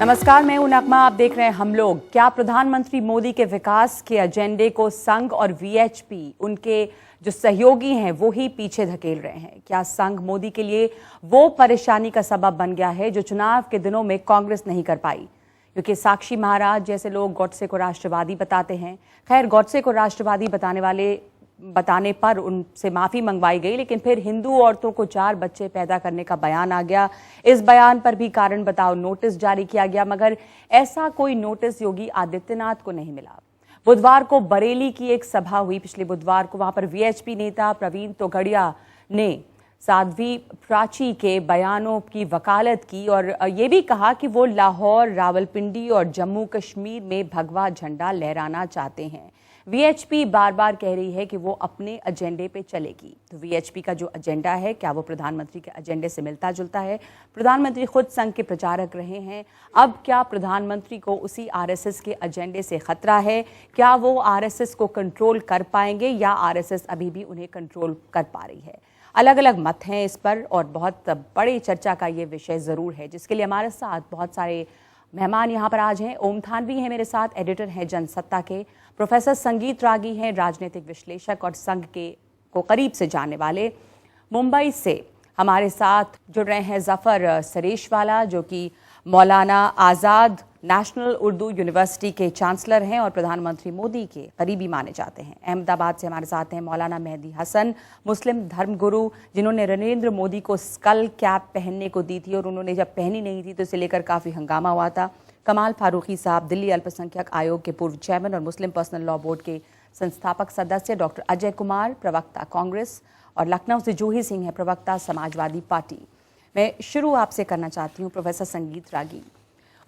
नमस्कार, मैं हूं नगमा। आप देख रहे हैं हम लोग। क्या प्रधानमंत्री मोदी के विकास के एजेंडे को संघ और वीएचपी, उनके जो सहयोगी हैं, वो ही पीछे धकेल रहे हैं? क्या संघ मोदी के लिए वो परेशानी का सबब बन गया है जो चुनाव के दिनों में कांग्रेस नहीं कर पाई? क्योंकि साक्षी महाराज जैसे लोग गॉडसे को राष्ट्रवादी बताते हैं। खैर, गॉडसे को राष्ट्रवादी बताने पर उनसे माफी मंगवाई गई, लेकिन फिर हिंदू औरतों को 4 बच्चे पैदा करने का बयान आ गया। इस बयान पर भी कारण बताओ नोटिस जारी किया गया, मगर ऐसा कोई नोटिस योगी आदित्यनाथ को नहीं मिला। बुधवार को बरेली की एक सभा हुई, पिछले बुधवार को। वहां पर वीएचपी नेता प्रवीण तोगड़िया ने साध्वी प्राची के बयानों की वकालत की और ये भी कहा कि वो लाहौर, रावलपिंडी और जम्मू कश्मीर में भगवा झंडा लहराना चाहते हैं। वीएचपी बार बार कह रही है कि वो अपने एजेंडे पे चलेगी। तो वीएचपी का जो एजेंडा है, क्या वो प्रधानमंत्री के एजेंडे से मिलता जुलता है? प्रधानमंत्री खुद संघ के प्रचारक रहे हैं। अब क्या प्रधानमंत्री को उसी आरएसएस के एजेंडे से खतरा है? क्या वो आरएसएस को कंट्रोल कर पाएंगे या आरएसएस अभी भी उन्हें कंट्रोल कर पा रही है? अलग अलग मत हैं इस पर और बहुत बड़ी चर्चा का ये विषय जरूर है, जिसके लिए हमारे साथ बहुत सारे मेहमान यहाँ पर आज हैं। ओम थानवी हैं मेरे साथ, एडिटर हैं जनसत्ता के। प्रोफेसर संगीत रागी हैं, राजनीतिक विश्लेषक और संघ के को करीब से जानने वाले। मुंबई से हमारे साथ जुड़ रहे हैं जफर सरेशवाला, जो कि मौलाना आज़ाद नेशनल उर्दू यूनिवर्सिटी के चांसलर हैं और प्रधानमंत्री मोदी के करीबी माने जाते हैं। अहमदाबाद से हमारे साथ हैं मौलाना मेहदी हसन, मुस्लिम धर्मगुरु, जिन्होंने नरेंद्र मोदी को स्कल कैप पहनने को दी थी और उन्होंने जब पहनी नहीं थी तो इसे लेकर काफ़ी हंगामा हुआ था। कमाल फारूकी साहब, दिल्ली अल्पसंख्यक आयोग के पूर्व चेयरमैन और मुस्लिम पर्सनल लॉ बोर्ड के संस्थापक सदस्य। डॉक्टर अजय कुमार, प्रवक्ता कांग्रेस, और लखनऊ से जूही सिंह है, प्रवक्ता समाजवादी पार्टी। मैं शुरू आपसे करना चाहती हूँ प्रोफेसर संगीत रागी।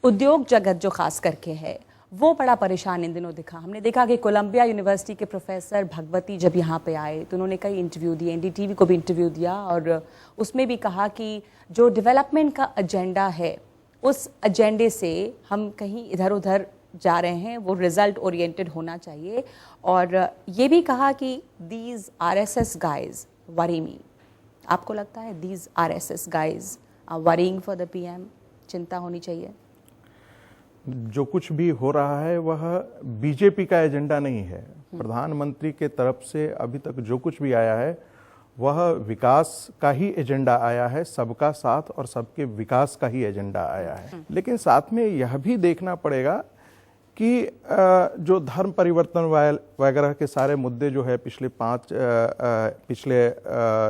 उद्योग जगत जो खास करके है वो बड़ा परेशान इन दिनों दिखा। हमने देखा कि कोलंबिया यूनिवर्सिटी के प्रोफेसर भगवती जब यहाँ पे आए तो उन्होंने कई इंटरव्यू दिए, एनडीटीवी को भी इंटरव्यू दिया और उसमें भी कहा कि जो डेवलपमेंट का एजेंडा है उस एजेंडे से हम कहीं इधर उधर जा रहे हैं, वो रिजल्ट ओरिएंटेड होना चाहिए। और ये भी कहा कि these RSS guys worry me. आपको लगता है these RSS guys are worrying for the PM? चिंता होनी चाहिए? जो कुछ भी हो रहा है वह बीजेपी का एजेंडा नहीं है। प्रधानमंत्री के तरफ से अभी तक जो कुछ भी आया है वह विकास का ही एजेंडा आया है, सबका साथ और सबके विकास का ही एजेंडा आया है। लेकिन साथ में यह भी देखना पड़ेगा कि जो धर्म परिवर्तन वगैरह के सारे मुद्दे जो है पिछले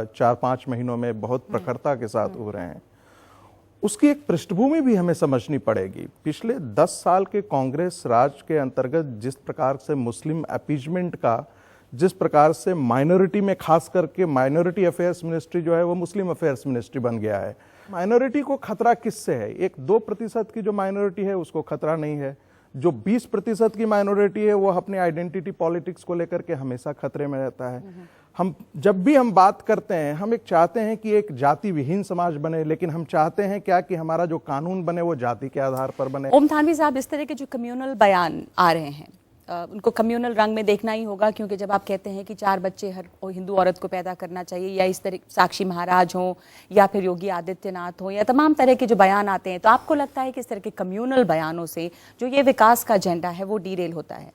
4-5 महीनों में बहुत प्रखरता के साथ हो रहे हैं, उसकी एक पृष्ठभूमि भी हमें समझनी पड़ेगी। पिछले 10 साल के कांग्रेस राज के अंतर्गत जिस प्रकार से मुस्लिम अपीजमेंट का, जिस प्रकार से माइनॉरिटी में खास करके माइनॉरिटी अफेयर्स मिनिस्ट्री जो है वो मुस्लिम अफेयर्स मिनिस्ट्री बन गया है। माइनॉरिटी को खतरा किससे है? 1-2% की जो माइनॉरिटी है उसको खतरा नहीं है। जो 20% की माइनॉरिटी है वो अपने आइडेंटिटी पॉलिटिक्स को लेकर के हमेशा खतरे में रहता है। हम जब भी हम बात करते हैं, हम एक चाहते हैं कि एक जाति विहीन समाज बने, लेकिन हम चाहते हैं क्या कि हमारा जो कानून बने वो जाति के आधार पर बने। ओम थानवी साहब, इस तरह के जो कम्युनल बयान आ रहे हैं उनको कम्युनल रंग में देखना ही होगा, क्योंकि जब आप कहते हैं कि 4 बच्चे हर हिंदू औरत को पैदा करना चाहिए, या इस तरह साक्षी महाराज हों या फिर योगी आदित्यनाथ हों या तमाम तरह के जो बयान आते हैं, तो आपको लगता है कि इस तरह के कम्युनल बयानों से जो ये विकास का एजेंडा है वो डीरेल होता है?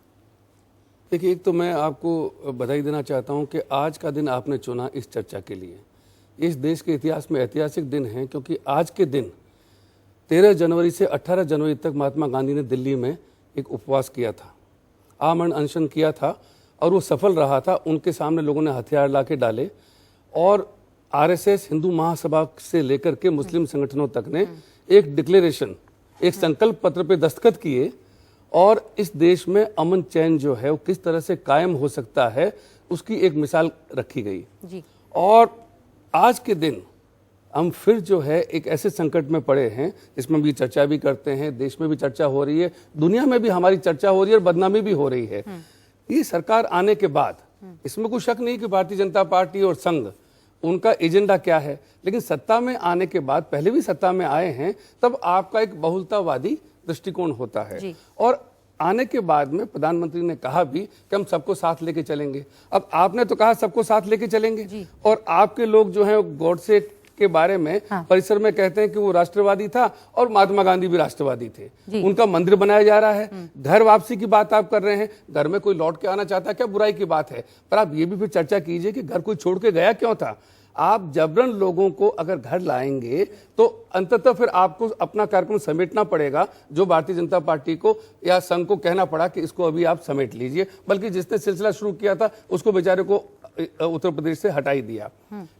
देखिए, एक तो मैं आपको बधाई देना चाहता हूं कि आज का दिन आपने चुना इस चर्चा के लिए। इस देश के इतिहास में ऐतिहासिक दिन है, क्योंकि आज के दिन 13 जनवरी से 18 जनवरी तक महात्मा गांधी ने दिल्ली में एक उपवास किया था, आमरण अनशन किया था और वो सफल रहा था। उनके सामने लोगों ने हथियार ला के डाले और आरएसएस, हिंदू महासभा से लेकर के मुस्लिम संगठनों तक ने एक डिक्लेरेशन, एक संकल्प पत्र पे दस्तखत किए और इस देश में अमन चैन जो है वो किस तरह से कायम हो सकता है उसकी एक मिसाल रखी गई जी। और आज के दिन हम फिर जो है एक ऐसे संकट में पड़े हैं जिसमें भी चर्चा भी करते हैं, देश में भी चर्चा हो रही है, दुनिया में भी हमारी चर्चा हो रही है और बदनामी भी हो रही है। ये सरकार आने के बाद इसमें कोई शक नहीं कि भारतीय जनता पार्टी और संघ उनका एजेंडा क्या है, लेकिन सत्ता में आने के बाद, पहले भी सत्ता में आए हैं, तब आपका एक बहुलतावादी दृष्टिकोण होता है। और आने के बाद में प्रधानमंत्री ने कहा भी कि हम सबको साथ लेके चलेंगे। अब आपने तो कहा सबको साथ लेके चलेंगे और आपके लोग जो हैं गॉडसे के बारे में परिसर में कहते हैं कि वो राष्ट्रवादी था और महात्मा गांधी भी राष्ट्रवादी थे। उनका मंदिर बनाया जा रहा है। घर वापसी की बात आप कर रहे हैं, घर में कोई लौट के आना चाहता है, क्या बुराई की बात है? पर आप ये भी फिर चर्चा कीजिए कि घर कोई छोड़ के गया क्यों था। आप जबरन लोगों को अगर घर लाएंगे तो अंततः फिर आपको अपना कार्यक्रम समेटना पड़ेगा, जो भारतीय जनता पार्टी को या संघ को कहना पड़ा कि इसको अभी आप समेट लीजिए। बल्कि जिसने सिलसिला शुरू किया था उसको बेचारे को उत्तर प्रदेश से हटा ही दिया।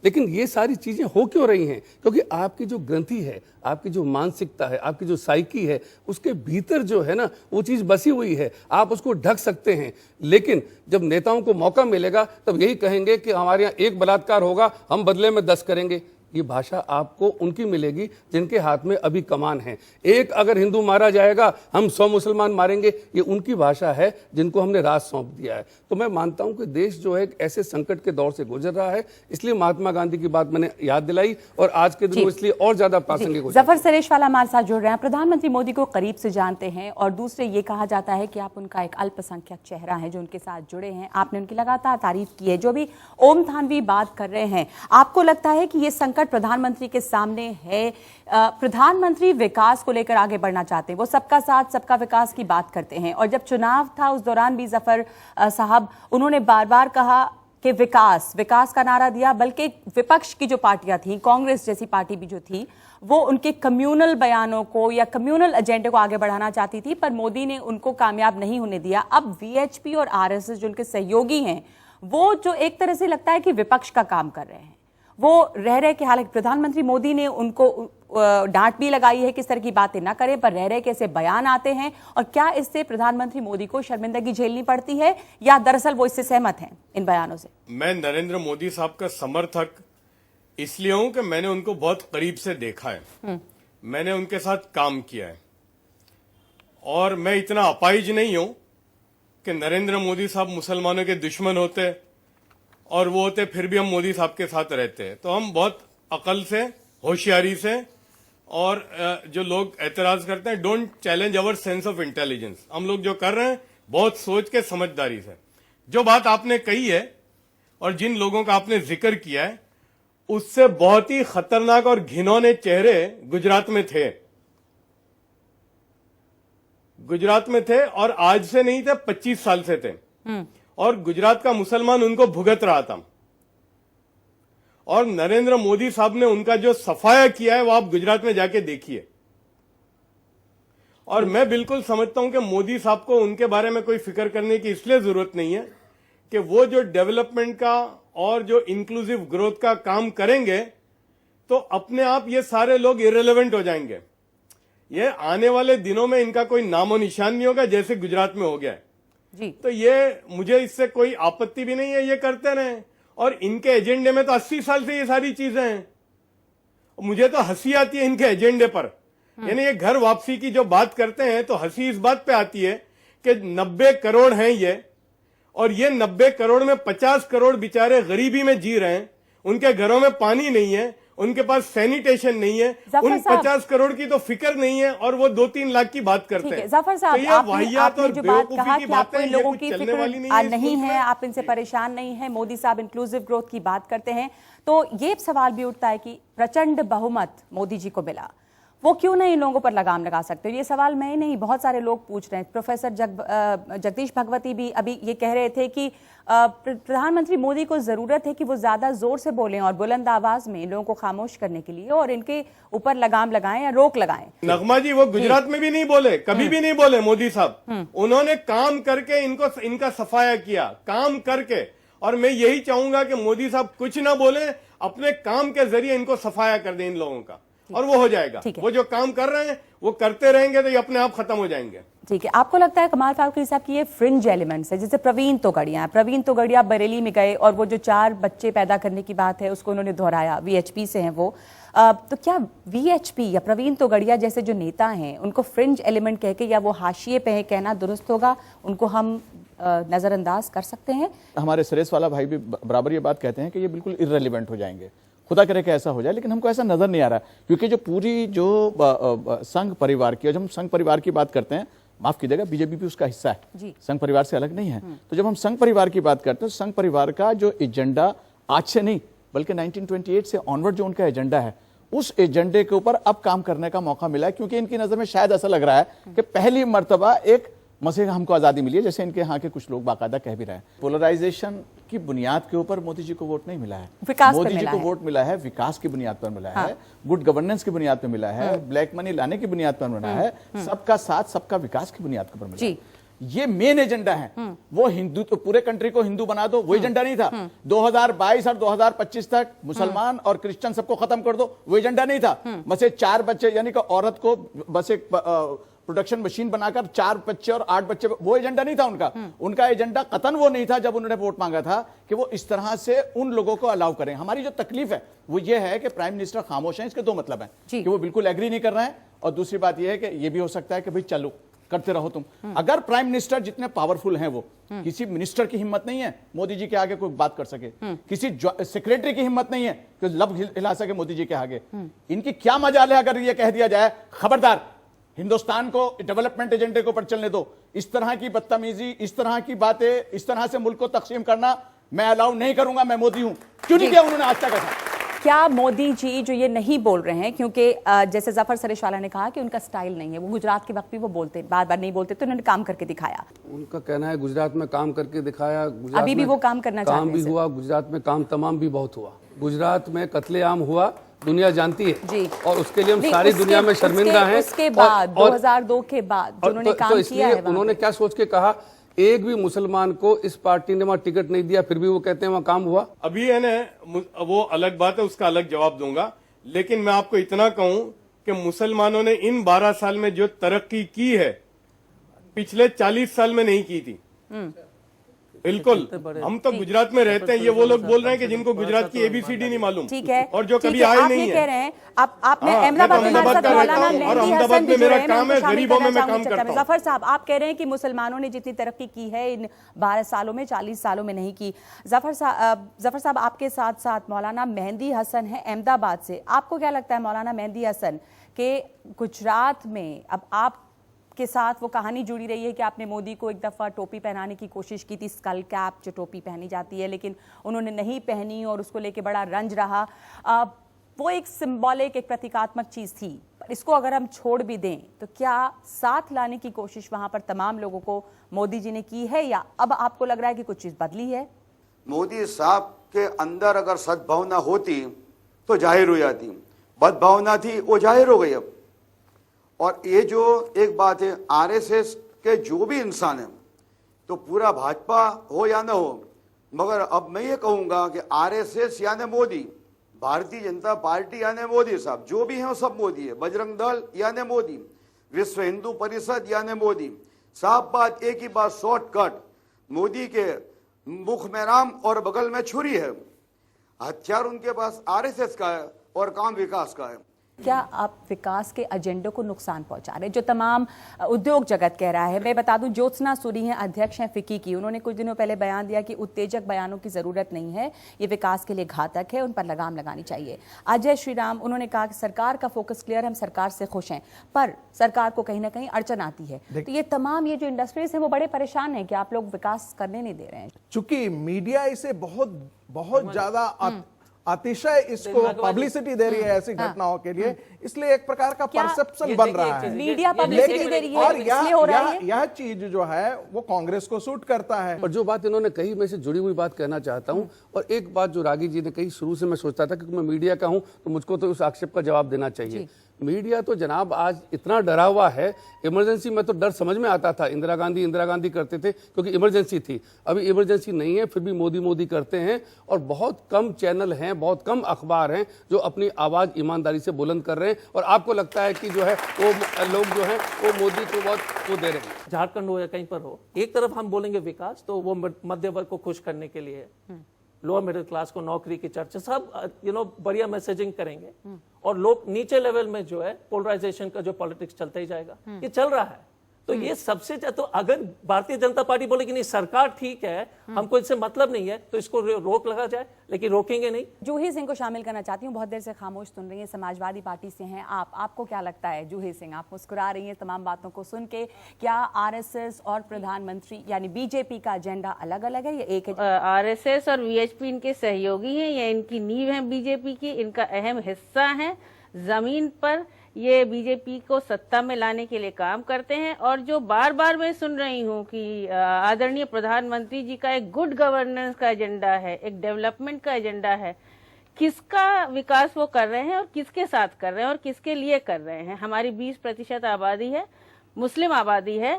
लेकिन ये सारी चीजें हो क्यों रही हैं? क्योंकि आपकी जो ग्रंथि है, आपकी जो मानसिकता है, आपकी जो साइकी है, उसके भीतर जो है ना वो चीज बसी हुई है। आप उसको ढक सकते हैं, लेकिन जब नेताओं को मौका मिलेगा तब यही कहेंगे कि हमारे यहाँ एक बलात्कार होगा, हम बदले में 10 करेंगे। ये भाषा आपको उनकी मिलेगी जिनके हाथ में अभी कमान है। एक अगर हिंदू मारा जाएगा, हम 100 मुसलमान मारेंगे, ये उनकी भाषा है जिनको हमने राज सौंप दिया है। तो मैं मानता हूं कि देश जो है एक ऐसे संकट के दौर से गुजर रहा है, इसलिए महात्मा गांधी की बात मैंने याद दिलाई और आज के दिन इसलिए और ज्यादा प्रासंगिक हो। जफर सरेशवाला हमारे साथ जुड़ रहे हैं। प्रधानमंत्री मोदी को करीब से जानते हैं और दूसरे ये कहा जाता है कि आप उनका एक अल्पसंख्यक चेहरा है जो उनके साथ जुड़े हैं। आपने उनकी लगातार तारीफ की है। जो भी ओम थानवी बात कर रहे हैं, आपको लगता है कि ये संकट प्रधानमंत्री के सामने है? प्रधानमंत्री विकास को लेकर आगे बढ़ना चाहते हैं, वो सबका साथ सबका विकास की बात करते हैं और जब चुनाव था उस दौरान भी जफर साहब उन्होंने बार बार कहा कि विकास विकास का नारा दिया। बल्कि विपक्ष की जो पार्टियां थी, कांग्रेस जैसी पार्टी भी जो थी, वो उनके कम्युनल बयानों को या कम्युनल एजेंडे को आगे बढ़ाना चाहती थी, पर मोदी ने उनको कामयाब नहीं होने दिया। अब वीएचपी और आरएसएस जो उनके सहयोगी हैं, वो जो एक तरह से लगता है कि विपक्ष का काम कर रहे हैं, वो रह रहे कि हालांकि प्रधानमंत्री मोदी ने उनको डांट भी लगाई है कि इस तरह की बातें ना करें, पर रह रहे कैसे बयान आते हैं और क्या इससे प्रधानमंत्री मोदी को शर्मिंदगी झेलनी पड़ती है या दरअसल वो इससे सहमत हैं इन बयानों से? मैं नरेंद्र मोदी साहब का समर्थक इसलिए हूं कि मैंने उनको बहुत करीब से देखा है, मैंने उनके साथ काम किया है और मैं इतना अपाहिज नहीं हूं कि नरेंद्र मोदी साहब मुसलमानों के दुश्मन होते और वो होते फिर भी हम मोदी साहब के साथ रहते हैं। तो हम बहुत अकल से, होशियारी से, और जो लोग एतराज करते हैं, don't challenge our sense of intelligence, हम लोग जो कर रहे हैं बहुत सोच के समझदारी से। जो बात आपने कही है और जिन लोगों का आपने जिक्र किया है, उससे बहुत ही खतरनाक और घिनौने चेहरे गुजरात में थे। गुजरात में थे और आज से नहीं थे, 25 साल से थे और गुजरात का मुसलमान उनको भुगत रहा था। और नरेंद्र मोदी साहब ने उनका जो सफाया किया है वो आप गुजरात में जाके देखिए। और मैं बिल्कुल समझता हूं कि मोदी साहब को उनके बारे में कोई फिक्र करने की इसलिए जरूरत नहीं है कि वो जो डेवलपमेंट का और जो इंक्लूसिव ग्रोथ का काम करेंगे तो अपने आप ये सारे लोग इरेलेवेंट हो जाएंगे। ये आने वाले दिनों में इनका कोई नामो निशान नहीं होगा, जैसे गुजरात में हो गया है जी। तो ये मुझे इससे कोई आपत्ति भी नहीं है, ये करते रहें। और इनके एजेंडे में तो 80 साल से ये सारी चीजें हैं। मुझे तो हंसी आती है इनके एजेंडे पर। यानी ये घर वापसी की जो बात करते हैं तो हंसी इस बात पे आती है कि 90 करोड़ हैं ये, और ये 90 करोड़ में 50 करोड़ बेचारे गरीबी में जी रहे हैं, उनके घरों में पानी नहीं है, उनके पास सैनिटेशन नहीं है, उन 50 करोड़ की तो फिक्र नहीं है और वो 2-3 लाख की बात करते हैं। जफर साहब, तो आपने जो बात कहा कि आपको इन लोगों की फिक्र नहीं है, आप इनसे परेशान नहीं है, मोदी साहब इंक्लूसिव ग्रोथ की बात करते हैं, तो ये सवाल भी उठता है कि प्रचंड बहुमत मोदी जी को मिला, वो क्यों नहीं इन लोगों पर लगाम लगा सकते? ये सवाल मैं नहीं, बहुत सारे लोग पूछ रहे हैं। प्रोफेसर जगदीश भगवती भी अभी ये कह रहे थे कि प्रधानमंत्री मोदी को जरूरत है कि वो ज्यादा जोर से बोलें और बुलंद आवाज में इन लोगों को खामोश करने के लिए और इनके ऊपर लगाम लगाएं या रोक लगाएं। नगमा जी, वो गुजरात में भी नहीं बोले, कभी भी नहीं बोले मोदी साहब। उन्होंने काम करके इनका सफाया किया, काम करके। और मैं यही चाहूंगा कि मोदी साहब कुछ ना बोले, अपने काम के जरिए इनको सफाया कर दें इन लोगों का, और वो हो जाएगा। वो जो काम कर रहे हैं वो करते रहेंगे तो ये अपने आप खत्म हो जाएंगे। ठीक है, आपको लगता है कमाल फारूकी साहब की ये फ्रिंज एलिमेंट्स है, जैसे प्रवीण तोगड़िया बरेली में गए और वो जो 4 बच्चे पैदा करने की बात है उसको उन्होंने दोहराया, वीएचपी से हैं वो, तो क्या वीएचपी या प्रवीण तोगड़िया जैसे जो नेता हैं उनको फ्रिंज एलिमेंट कह के या वो हाशिए पे है कहना दुरुस्त होगा? उनको हम नजरअंदाज कर सकते हैं? हमारे सरेशवाला भाई भी बराबर ये बात कहते हैं कि ये बिल्कुल इररिलेवेंट हो जाएंगे, खुदा करे कि ऐसा हो जाए, लेकिन हमको ऐसा नजर नहीं आ रहा, क्योंकि जो पूरी जो संघ परिवार की, जब हम संघ परिवार की बात करते हैं, माफ कीजिएगा बीजेपी भी उसका हिस्सा है, संघ परिवार से अलग नहीं है, तो जब हम संघ परिवार की बात करते हैं, संघ परिवार का जो एजेंडा आज से नहीं बल्कि 1928 से ऑनवर्ड जो उनका एजेंडा है, उस एजेंडे के ऊपर अब काम करने का मौका मिला है, क्योंकि इनकी नजर में शायद ऐसा लग रहा है कि पहली मर्तबा एक मसीह हमको आजादी मिली है, जैसे इनके यहाँ के कुछ लोग बाकायदा कह भी रहे हैं। पोलराइजेशन की बुनियाद के ऊपर मोदी जी को वोट नहीं मिला है, मोदी जी को वोट मिला है विकास की बुनियाद पर मिला है, गुड गवर्नेंस की बुनियाद पर मिला है, ब्लैक मनी लाने की बुनियाद पर मिला है, सबका साथ सबका विकास की बुनियाद पर मिला है। ये मेन एजेंडा है। वो हिंदू तो पूरे कंट्री को हिंदू बना दो, वो एजेंडा नहीं था। 2022 और 2025 तक मुसलमान और क्रिश्चियन सबको खत्म कर दो, वो एजेंडा नहीं था। बस एक 4 बच्चे, यानी कि औरत को बस एक प्रोडक्शन मशीन बनाकर 4 बच्चे और 8 बच्चे, वो एजेंडा नहीं था उनका। उनका एजेंडा कतन वो नहीं था जब उन्होंने वोट मांगा था कि वो इस तरह से उन लोगों को अलाउ करें। हमारी जो तकलीफ है वो ये है कि प्राइम मिनिस्टर खामोश है। इसके 2 मतलब हैं कि वो बिल्कुल एग्री नहीं कर रहे हैं, और दूसरी बात यह है कि ये भी हो सकता है कि भाई चलो करते रहो तुम। अगर प्राइम मिनिस्टर जितने पावरफुल हैं, वो किसी मिनिस्टर की हिम्मत नहीं है मोदी जी के आगे कोई बात कर सके, किसी सेक्रेटरी की हिम्मत नहीं है कि लब हिला सके मोदी जी के आगे। इनकी क्या मजाल है अगर ये कह दिया जाए खबरदार हिंदुस्तान को डेवलपमेंट एजेंडे को पर चलने दो, इस तरह की बदतमीजी, इस तरह की बातें, इस तरह से मुल्क को तकसीम करना मैं अलाउ नहीं करूंगा, मैं मोदी हूं। क्यों नहीं किया उन्होंने आज तक ऐसा? क्या मोदी जी जो ये नहीं बोल रहे हैं, क्योंकि जैसे जफर सरेशवाला ने कहा कि उनका स्टाइल नहीं है, वो गुजरात के वक्त भी वो बोलते बार बार नहीं बोलते, तो उन्होंने काम करके दिखाया। उनका कहना है गुजरात में काम करके दिखाया, गुजरात अभी भी वो काम करना चाहते हैं। काम भी हुआ गुजरात में, काम तमाम भी बहुत हुआ। गुजरात में कत्लेआम हुआ, दुनिया जानती है जी। और उसके लिए हम सारी दुनिया में शर्मिंदा हैं। उसके बाद 2002 के बाद जो उन्होंने काम किया है, उन्होंने क्या सोच के कहा, एक भी मुसलमान को इस पार्टी ने वहां टिकट नहीं दिया, फिर भी वो कहते हैं वहां काम हुआ। अभी है ना, वो अलग बात है, उसका अलग जवाब दूंगा। लेकिन मैं आपको इतना कहूं कि मुसलमानों ने इन 12 साल में जो तरक्की की है, पिछले 40 साल में नहीं की थी। बिल्कुल, हम तो गुजरात में रहते हैं, ये वो लोग बोल रहे हैं कि जिनको गुजरात की ABCD नहीं मालूम, ठीक है, और जो कभी आए नहीं है। कह रहे हैं आपने अहमदाबाद में और अहमदाबाद में मेरा काम है, गरीबों में मैं काम करता हूं। जफर साहब, आप कह रहे हैं कि मुसलमानों ने जितनी तरक्की की है इन 12 सालों में, 40 सालों में नहीं की। जफर साहब आपके साथ साथ मौलाना मेहंदी हसन है अहमदाबाद से। आपको क्या लगता है मौलाना मेहंदी हसन के गुजरात में अब आप के साथ वो कहानी जुड़ी रही है कि आपने मोदी को एक दफ़ा टोपी पहनाने की कोशिश की थी, स्कल कैप जो टोपी पहनी जाती है, लेकिन उन्होंने नहीं पहनी और उसको लेके बड़ा रंज रहा। वो एक सिंबॉलिक, एक प्रतीकात्मक चीज़ थी, पर इसको अगर हम छोड़ भी दें तो क्या साथ लाने की कोशिश वहाँ पर तमाम लोगों को मोदी जी ने की है, या अब आपको लग रहा है कि कुछ चीज़ बदली है? मोदी साहब के अंदर अगर सद्भावना होती तो जाहिर हो जाती, बदभावना थी वो जाहिर हो गई अब। और ये जो एक बात है, आरएसएस के जो भी इंसान है, तो पूरा भाजपा हो या न हो, मगर अब मैं ये कहूंगा कि आरएसएस यानी मोदी, भारतीय जनता पार्टी यानी मोदी साहब, जो भी है वो सब मोदी है, बजरंग दल यानी मोदी, विश्व हिंदू परिषद यानी मोदी। साफ बात, एक ही बात शॉर्टकट, मोदी के मुख में राम और बगल में छुरी है। हथियार उनके पास आरएसएस का है और काम विकास का है। क्या आप विकास के एजेंडे को नुकसान पहुंचा रहे, जो तमाम उद्योग जगत कह रहा है? मैं बता दूं, ज्योत्सना सूरी हैं, अध्यक्ष हैं फिक्की की, उन्होंने कुछ दिनों पहले बयान दिया कि उत्तेजक बयानों की जरूरत नहीं है, ये विकास के लिए घातक है, उन पर लगाम लगानी चाहिए। अजय श्रीराम, उन्होंने कहा कि सरकार का फोकस क्लियर, हम सरकार से खुश हैं, पर सरकार को कहीं ना कहीं अड़चन आती है। तो ये तमाम ये जो इंडस्ट्रीज हैं वो बड़े परेशान हैं कि आप लोग विकास करने नहीं दे रहे हैं। चूंकि मीडिया इसे बहुत ज्यादा अतिशय इसको पब्लिसिटी दे रही है ऐसी घटनाओं के लिए, इसलिए एक प्रकार का परसेप्शन बन रहा है। मीडिया पब्लिसिटी दे रही है, और इसलिए हो रहा है। यह चीज जो है वो कांग्रेस को सूट करता है। और जो बात इन्होंने कही, मैं से जुड़ी हुई बात कहना चाहता हूं। और एक बात जो रागी जी ने कही, शुरू से मैं सोचता था कि मैं मीडिया का हूं तो मुझको तो उस आक्षेप का जवाब देना चाहिए। मीडिया तो जनाब आज इतना डरा हुआ है, इमरजेंसी में तो डर समझ में आता था, इंदिरा गांधी करते थे क्योंकि इमरजेंसी थी। अभी इमरजेंसी नहीं है, फिर भी मोदी मोदी करते हैं। और बहुत कम चैनल हैं, बहुत कम अखबार हैं जो अपनी आवाज ईमानदारी से बुलंद कर रहे हैं। और आपको लगता है कि जो है वो लोग जो है वो मोदी को बहुत वो दे रहे हैं। झारखंड हो या कहीं पर हो, एक तरफ हम बोलेंगे विकास, तो वो मध्य वर्ग को खुश करने के लिए, लोअर मिडिल क्लास को नौकरी की चर्चा, सब बढ़िया मैसेजिंग करेंगे। और लोग नीचे लेवल में जो है पोलराइजेशन का जो पॉलिटिक्स चलता ही जाएगा, ये चल रहा है। तो ये सबसे ज्यादा, तो अगर भारतीय जनता पार्टी बोले कि नहीं सरकार ठीक है, हमको इससे मतलब नहीं है, तो इसको रोक लगा जाए, लेकिन रोकेंगे नहीं। जूही सिंह को शामिल करना चाहती हूँ, बहुत देर से खामोश सुन रही हैं, समाजवादी पार्टी से हैं आप, आपको क्या लगता है जूही सिंह, आप मुस्कुरा रही हैं तमाम बातों को सुन के, क्या आरएसएस और प्रधानमंत्री यानी बीजेपी का एजेंडा अलग अलग है या एक है? आरएसएस और वीएचपी इनके सहयोगी हैं, या इनकी नींव है बीजेपी की, इनका अहम हिस्सा है। जमीन पर ये बीजेपी को सत्ता में लाने के लिए काम करते हैं। और जो बार बार मैं सुन रही हूँ कि आदरणीय प्रधानमंत्री जी का एक गुड गवर्नेंस का एजेंडा है, एक डेवलपमेंट का एजेंडा है, किसका विकास वो कर रहे हैं और किसके साथ कर रहे हैं और किसके लिए कर रहे हैं? हमारी 20% आबादी है, मुस्लिम आबादी है,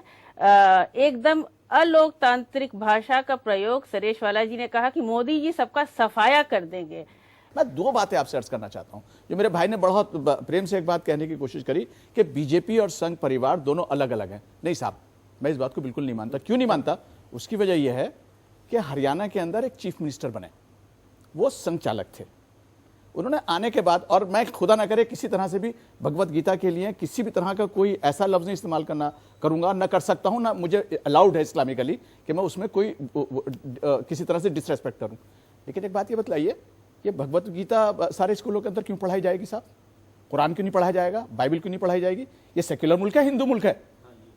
एकदम अलोकतांत्रिक भाषा का प्रयोग। सरेशवाला जी ने कहा कि मोदी जी सबका सफाया कर देंगे। मैं दो बातें आपसे अर्ज करना चाहता हूं। जो मेरे भाई ने बहुत प्रेम से एक बात कहने की कोशिश करी कि बीजेपी और संघ परिवार दोनों अलग अलग हैं। नहीं साहब, मैं इस बात को बिल्कुल नहीं मानता। क्यों नहीं मानता? उसकी वजह यह है कि हरियाणा के अंदर एक चीफ मिनिस्टर बने, वो संघ चालक थे। उन्होंने आने के बाद, और मैं खुदा ना करे किसी तरह से भी भगवत गीता के लिए किसी भी तरह का कोई ऐसा लफ्ज नहीं इस्तेमाल करूंगा, ना कर सकता हूं, ना मुझे अलाउड है इस्लामिकली कि मैं उसमें कोई किसी तरह से डिसरेस्पेक्ट करूं। लेकिन एक बात ये बतलाइए, ये भगवत गीता सारे स्कूलों के अंदर क्यों पढ़ाई जाएगी साहब? कुरान क्यों नहीं पढ़ाया जाएगा? बाइबल क्यों नहीं पढ़ाई जाएगी? ये सेक्युलर मुल्क है, हिंदू मुल्क है?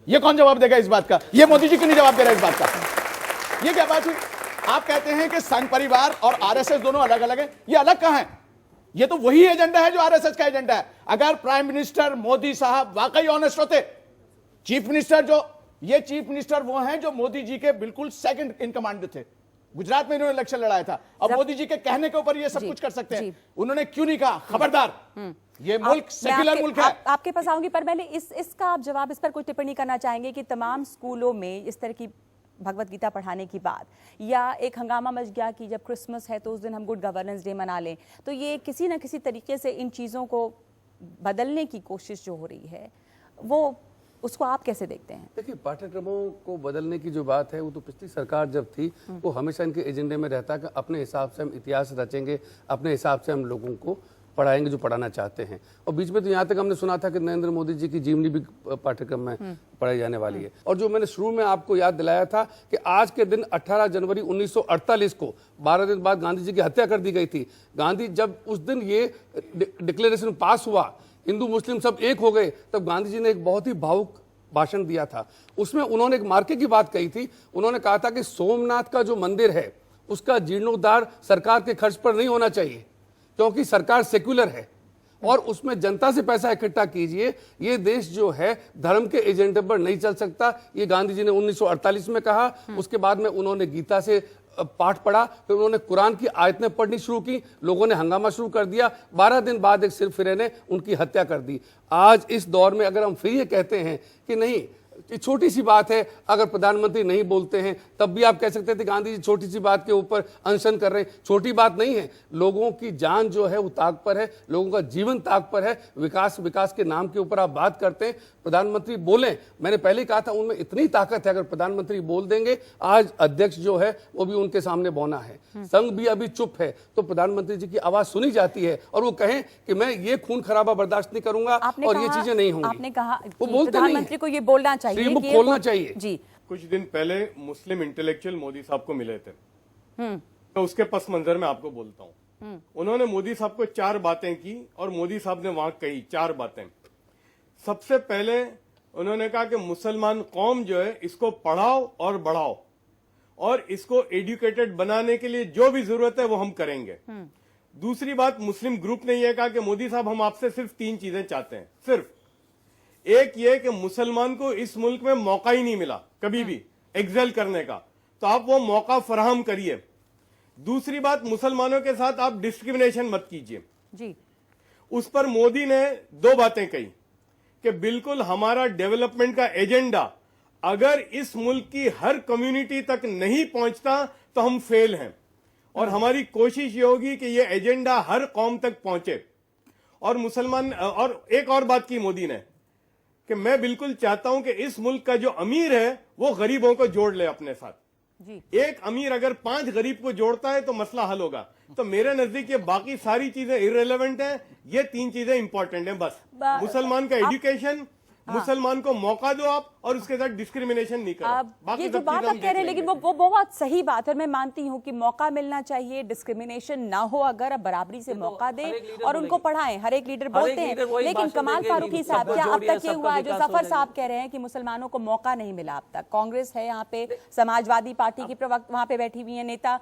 ये कौन जवाब देगा इस बात का? ये मोदी जी क्यों नहीं जवाब दे रहा इस बात का? ये क्या बात हुई? आप कहते हैं कि संघ परिवार और आरएसएस दोनों अलग अलग है। ये अलग कहां है? ये तो वही एजेंडा है जो आरएसएस का एजेंडा है। अगर प्राइम मिनिस्टर मोदी साहब वाकई ऑनेस्ट होते, चीफ मिनिस्टर चीफ मिनिस्टर वो हैं जो मोदी जी के बिल्कुल सेकंड इन कमांड थे। गुजरात में इन्होंने इलेक्शन लड़ाया था। अब मोदी जी के कहने के ऊपर ये सब कुछ कर सकते हैं। उन्होंने क्यों नहीं कहा खबरदार, ये मुल्क सेक्युलर मुल्क है? आपके पास आऊंगी, पर मैंने इसका आप जवाब, इस पर कोई टिप्पणी करना चाहेंगे कि तमाम स्कूलों में इस तरह की भगवत गीता पढ़ाने की बात, या एक हंगामा मच गया कि जब क्रिसमस है तो उस दिन हम गुड गवर्नेंस डे मना लें, तो ये किसी न किसी तरीके से इन चीज़ों को बदलने की कोशिश जो हो रही है, वो उसको आप कैसे देखते हैं? देखिए, पाठ्यक्रमों को बदलने की जो बात है वो तो पिछली सरकार जब थी वो हमेशा इनके एजेंडे में रहता कि अपने हिसाब से हम इतिहास रचेंगे, अपने हिसाब से हम लोगों को पढ़ाएंगे जो पढ़ाना चाहते हैं। और बीच में तो यहाँ तक हमने सुना था कि नरेंद्र मोदी जी की जीवनी भी पाठ्यक्रम में पढ़ाई जाने वाली है। और जो मैंने शुरू में आपको याद दिलाया था कि आज के दिन 18 जनवरी 1948 को 12 दिन बाद गांधी जी की हत्या कर दी गई थी। गांधी जब उस दिन ये डिक्लेरेशन पास हुआ, हिंदू मुस्लिम सब एक हो गए, तब गांधी जी ने एक बहुत ही भावुक भाषण दिया था। उसमें उन्होंने एक मार्के की बात कही थी। उन्होंने कहा था कि सोमनाथ का जो मंदिर है उसका जीर्णोद्धार सरकार के खर्च पर नहीं होना चाहिए, क्योंकि सरकार सेक्युलर है और उसमें जनता से पैसा इकट्ठा कीजिए। ये देश जो है धर्म के एजेंडे पर नहीं चल सकता। ये गांधी जी ने 1948 में कहा। उसके बाद में उन्होंने गीता से पाठ पढ़ा, फिर उन्होंने कुरान की आयतें पढ़नी शुरू की, लोगों ने हंगामा शुरू कर दिया। 12 दिन बाद एक सिरफिरे ने उनकी हत्या कर दी। आज इस दौर में अगर हम फिर ये कहते हैं कि नहीं, छोटी सी बात है, अगर प्रधानमंत्री नहीं बोलते हैं तब भी आप कह सकते थे गांधी जी छोटी सी बात के ऊपर अनशन कर रहे हैं। छोटी बात नहीं है, लोगों की जान जो है वो ताक पर है, लोगों का जीवन ताक पर है। विकास के नाम के ऊपर आप बात करते हैं, प्रधानमंत्री बोलें। मैंने पहले ही कहा था उनमें इतनी ताकत है, अगर प्रधानमंत्री बोल देंगे। आज अध्यक्ष जो है वो भी उनके सामने बौना है, संघ भी अभी चुप है, तो प्रधानमंत्री जी की आवाज सुनी जाती है और वो कहें कि मैं ये खून खराबा बर्दाश्त नहीं करूंगा और ये चीजें नहीं होंगी। आपने कहा वो बोलते प्रधानमंत्री को ये बोलना चाहिए, मुख खोलना चाहिए जी। कुछ दिन पहले मुस्लिम इंटेलेक्चुअल मोदी साहब को मिले थे, तो उसके पस मंजर में आपको बोलता हूँ। उन्होंने मोदी साहब को 4 बातें की और मोदी साहब ने वहां कही 4 बातें। सबसे पहले उन्होंने कहा कि मुसलमान कौम जो है इसको पढ़ाओ और बढ़ाओ, और इसको एजुकेटेड बनाने के लिए जो भी जरूरत है वो हम करेंगे। दूसरी बात, मुस्लिम ग्रुप ने यह कहा कि मोदी साहब हम आपसे सिर्फ 3 चीजें चाहते हैं। सिर्फ एक ये कि मुसलमान को इस मुल्क में मौका ही नहीं मिला कभी भी एक्सेल करने का, तो आप वो मौका फराहम करिए। दूसरी बात, मुसलमानों के साथ आप डिस्क्रिमिनेशन मत कीजिए जी। उस पर मोदी ने 2 बातें कही कि बिल्कुल हमारा डेवलपमेंट का एजेंडा अगर इस मुल्क की हर कम्युनिटी तक नहीं पहुंचता तो हम फेल हैं, और हमारी कोशिश ये होगी कि ये एजेंडा हर कौम तक पहुंचे। और मुसलमान, और एक और बात की मोदी ने कि मैं बिल्कुल चाहता हूं कि इस मुल्क का जो अमीर है वो गरीबों को जोड़ ले अपने साथ जी। एक अमीर अगर 5 गरीब को जोड़ता है तो मसला हल होगा। तो मेरे नजदीक ये बाकी सारी चीजें इररिलेवेंट हैं, ये 3 चीजें इंपॉर्टेंट हैं बस। मुसलमान का एजुकेशन, मुसलमान को मौका दो आप और उसके साथ डिस्क्रिमिनेशन नहीं करो। अब बाकी ये जो सब बात चीजें आप हम कह रहे हैं, देख लेकिन लेंगे। वो बहुत सही बात है। मैं मानती हूँ कि मौका मिलना चाहिए, डिस्क्रिमिनेशन ना हो, अगर अब बराबरी से मौका दे हर एक लीडर और उनको पढ़ाएं। हर एक लीडर बोलते हैं, लीडर वही लेकिन भाषण कमाल देंगे, फारूकी सबको साहब, क्या अब जोड़िए, तक ये सबका हुआ जो विकास हो जफर साहब जाएगा। कह रहे हैं कि मुसलमानों को मौका नहीं मिला अब तक? कांग्रेस है यहाँ पे, समाजवादी पार्टी की प्रवक्ता वहां पे बैठी हुई है, नेता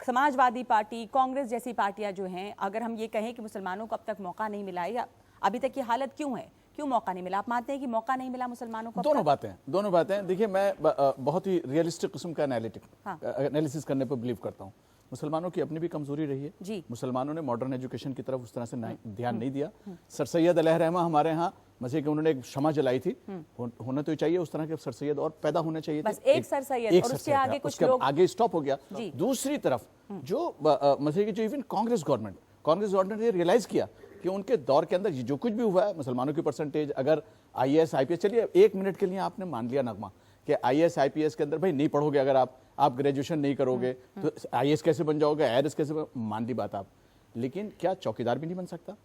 समाजवादी पार्टी, कांग्रेस जैसी पार्टियां जो हैं, अगर हम ये कहें कि मुसलमानों को अब तक मौका नहीं मिला है, या अभी तक ये हालत क्यों है, क्यों मौका नहीं मिला? आप मानते हैं कि मौका नहीं मिला मुसलमानों को? दोनों बातें देखिए, मैं बहुत ही रियलिस्टिक किस्म का एनालिसिस करने पर बिलीव करता हूँ। मुसलमानों की अपनी भी कमजोरी रही है जी। मुसलमानों ने मॉडर्न एजुकेशन की तरफ उस तरह से ध्यान नहीं दिया। सर सैयद अलैहि रहमा हमारे यहाँ मजे के उन्होंने एक क्षमा जलाई थी, होना तो चाहिए उस तरह के सर सैयद और पैदा होने चाहिए बस थे। एक सर सैयद और उसके आगे कुछ लोग आगे स्टॉप हो गया। जी। दूसरी तरफ जो मजे की जो इवन कांग्रेस गवर्नमेंट ने रियलाइज किया कि उनके दौर के अंदर जो कुछ भी हुआ है, मुसलमानों की परसेंटेज अगर IAS IPS, चलिए एक मिनट के लिए आपने मान लिया नगमा कि IAS IPS के अंदर भाई नहीं पढ़ोगे, अगर आप ग्रेजुएशन नहीं करोगे तो IAS कैसे बन जाओगे, IRS कैसे मान ली बात आप। लेकिन क्या चौकीदार भी नहीं बन सकता?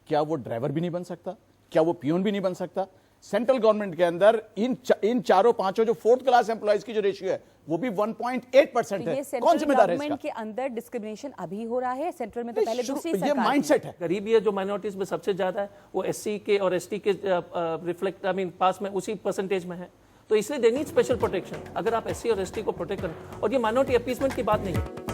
क्या वो ड्राइवर भी नहीं बन सकता? क्या वो पियून भी नहीं बन सकता? सेंट्रल गवर्नमेंट के अंदर इन चारों पांचों जो 4th क्लास एम्प्लॉइज की जो रेशियो है वो भी 1.8% है। कौन जिम्मेदार है इसका? गवर्नमेंट के अंदर डिस्क्रिमिनेशन अभी हो रहा है, सेंट्रल में तो पहले दूसरी ये सरकार माइंडसेट है। गरीबी है जो माइनॉरिटीज में सबसे ज्यादा है, वो SC के और ST के रिफ्लेक्ट पास में उसी परसेंटेज में है, तो इसलिए दे नीड स्पेशल प्रोटेक्शन। अगर आप SC और ST को प्रोटेक्ट करें, और ये माइनॉरिटी अपीसमेंट की बात नहीं है।